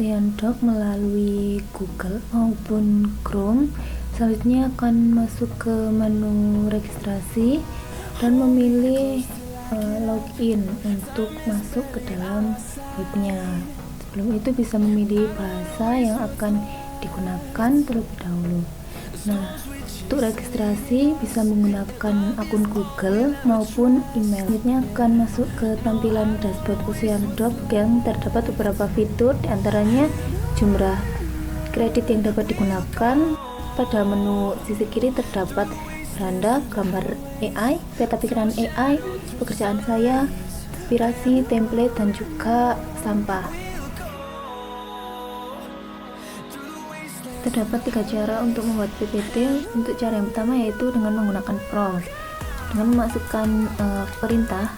Oceandoc melalui Google maupun Chrome. Selanjutnya akan masuk ke menu registrasi dan memilih login untuk masuk ke dalam webnya. Sebelum itu bisa memilih bahasa yang akan digunakan terlebih dahulu. Nah, untuk registrasi bisa menggunakan akun Google maupun email. Selanjutnya akan masuk ke tampilan dashboard Oceandoc yang terdapat beberapa fitur, diantaranya jumlah kredit yang dapat digunakan. Pada menu sisi kiri terdapat beranda, gambar AI, peta pikiran AI, pekerjaan saya, inspirasi, template, dan juga sampah. Terdapat 3 cara untuk membuat PPT. Untuk cara yang pertama yaitu dengan menggunakan prompt, dengan memasukkan perintah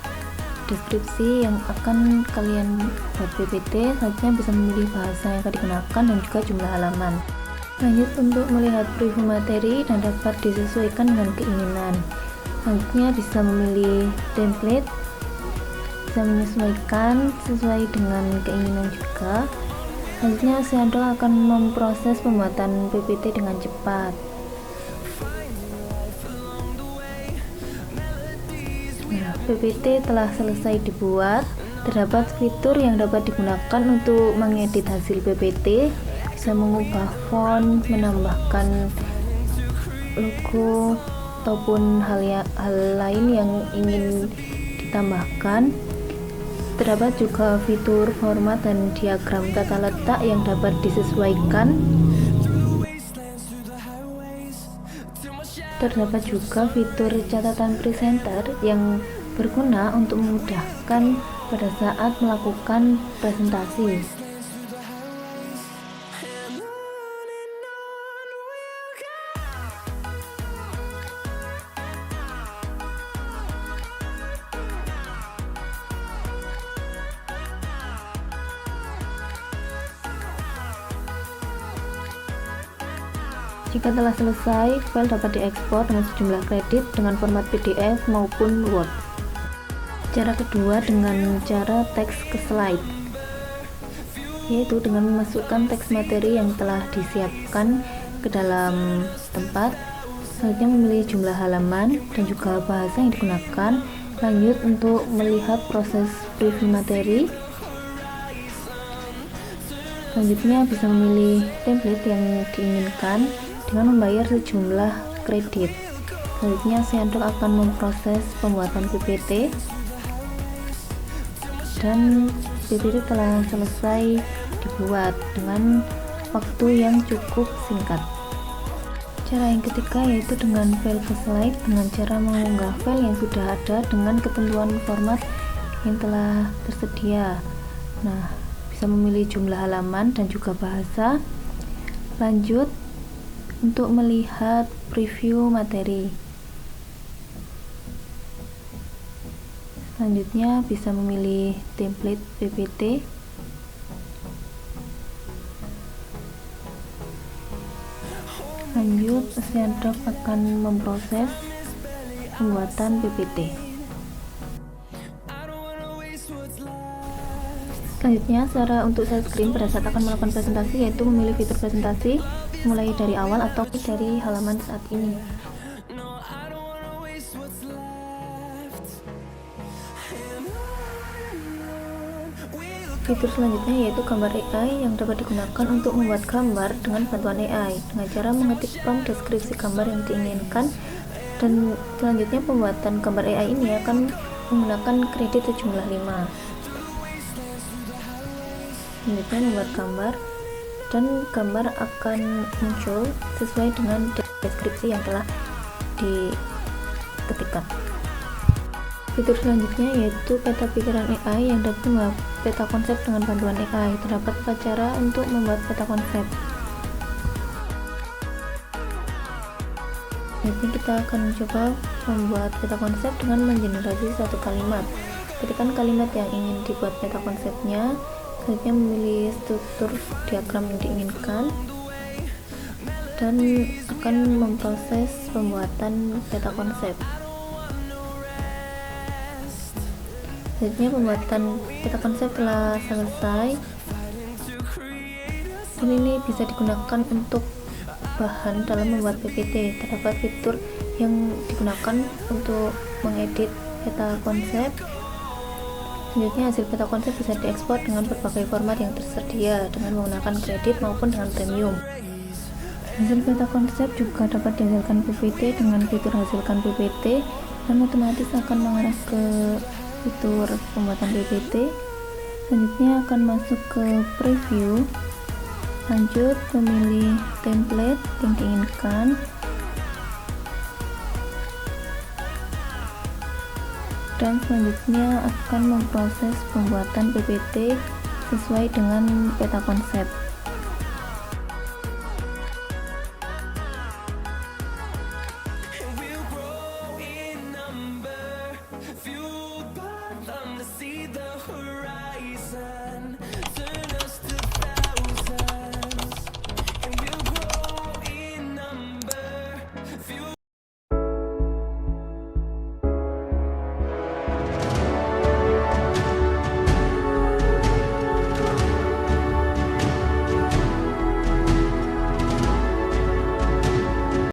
deskripsi yang akan kalian buat PPT. Selanjutnya bisa memilih bahasa yang akan digunakan dan juga jumlah halaman. Lanjut untuk melihat preview materi dan dapat disesuaikan dengan keinginan. Selanjutnya bisa memilih template, bisa menyesuaikan sesuai dengan keinginan juga. Selanjutnya Oceandoc akan memproses pembuatan PPT dengan cepat. Nah, PPT telah selesai dibuat. Terdapat fitur yang dapat digunakan untuk mengedit hasil PPT, bisa mengubah font, menambahkan logo, ataupun hal lain yang ingin ditambahkan. Terdapat juga fitur format dan diagram tata letak yang dapat disesuaikan. Terdapat juga fitur catatan presenter yang berguna untuk memudahkan pada saat melakukan presentasi. Jika telah selesai, file dapat diekspor dengan sejumlah kredit dengan format PDF maupun Word. Cara kedua dengan cara teks ke slide, yaitu dengan memasukkan teks materi yang telah disiapkan ke dalam tempat. Selanjutnya memilih jumlah halaman dan juga bahasa yang digunakan. Lanjut untuk melihat proses preview materi. Selanjutnya bisa memilih template yang diinginkan dengan membayar sejumlah kredit. Selanjutnya Oceandoc akan memproses pembuatan PPT dan PPT telah selesai dibuat dengan waktu yang cukup singkat. Cara yang ketiga yaitu dengan file ke slide, dengan cara mengunggah file yang sudah ada dengan ketentuan format yang telah tersedia. Nah, bisa memilih jumlah halaman dan juga bahasa. Lanjut untuk melihat preview materi. Selanjutnya bisa memilih template PPT. Lanjut, Oceandoc akan memproses pembuatan PPT. Selanjutnya, cara untuk share screen pada saat akan melakukan presentasi yaitu memilih fitur presentasi mulai dari awal atau dari halaman saat ini. Fitur selanjutnya yaitu gambar AI yang dapat digunakan untuk membuat gambar dengan bantuan AI dengan cara mengetik prompt deskripsi gambar yang diinginkan. Dan selanjutnya pembuatan gambar AI ini akan menggunakan kredit sejumlah 5. Selanjutnya membuat gambar, dan gambar akan muncul sesuai dengan deskripsi yang telah diketikkan. Fitur selanjutnya yaitu peta pikiran AI yang dapat membuat peta konsep dengan bantuan AI. Terdapat 4 cara untuk membuat peta konsep. Nanti kita akan mencoba membuat peta konsep dengan mengenerasi satu kalimat. Ketikkan kalimat yang ingin dibuat peta konsepnya. Selanjutnya memilih struktur diagram yang diinginkan dan akan memproses pembuatan peta konsep. Selanjutnya pembuatan peta konsep telah selesai. dan ini bisa digunakan untuk bahan dalam membuat PPT. Terdapat fitur yang digunakan untuk mengedit peta konsep. Selanjutnya, hasil peta konsep bisa diekspor dengan berbagai format yang tersedia dengan menggunakan kredit maupun dengan premium. Hasil peta konsep juga dapat dihasilkan PPT dengan fitur hasilkan PPT dan otomatis akan mengarah ke fitur pembuatan PPT. Selanjutnya akan masuk ke preview. Lanjut memilih template yang diinginkan. Dan selanjutnya akan memproses pembuatan PPT sesuai dengan peta konsep. Fueled by them to see the